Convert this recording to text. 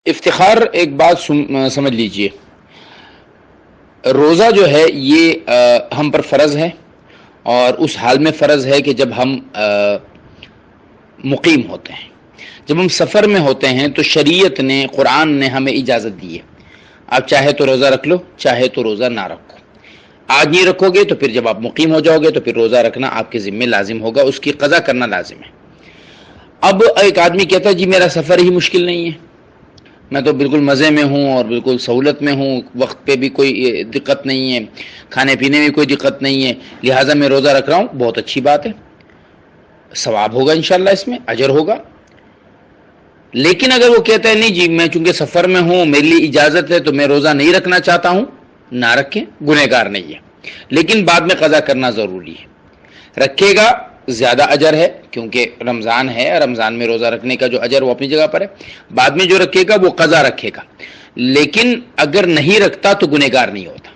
افتخار ایک بات سمجھ لیجئے، روزہ جو ہے یہ ہم پر فرض ہے، اور اس حال میں فرض ہے کہ جب ہم مقیم ہوتے ہیں۔ جب ہم سفر میں ہوتے ہیں تو شریعت نے، قرآن نے ہمیں اجازت دی ہے، آپ چاہے تو روزہ رکھ لو، چاہے تو روزہ نہ رکھو۔ آج نہیں رکھو گے تو پھر جب آپ مقیم ہو جاؤ گے تو پھر روزہ رکھنا آپ کے ذمہ لازم ہوگا، اس کی قضا کرنا لازم ہے۔ اب ایک آدمی کہتا ہے جی میرا سفر ہی مشکل نہیں ہے، میں تو بالکل مزے میں ہوں اور بالکل سہولت میں ہوں، وقت پہ بھی کوئی دقت نہیں ہے، کھانے پینے میں کوئی دقت نہیں ہے، لہٰذا میں روزہ رکھ رہا ہوں۔ بہت اچھی بات ہے، ثواب ہوگا انشاءاللہ، اس میں اجر ہوگا۔ لیکن اگر وہ کہتا ہے نہیں جی میں چونکہ سفر میں ہوں، میرے لیے اجازت ہے تو میں روزہ نہیں رکھنا چاہتا ہوں، نہ رکھیں، گنہگار نہیں ہے، لیکن بعد میں قضا کرنا ضروری ہے۔ رکھے گا زیادہ اجر ہے کیونکہ رمضان ہے، رمضان میں روزہ رکھنے کا جو اجر وہ اپنی جگہ پر ہے، بعد میں جو رکھے گا وہ قضا رکھے گا، لیکن اگر نہیں رکھتا تو گنہگار نہیں ہوتا۔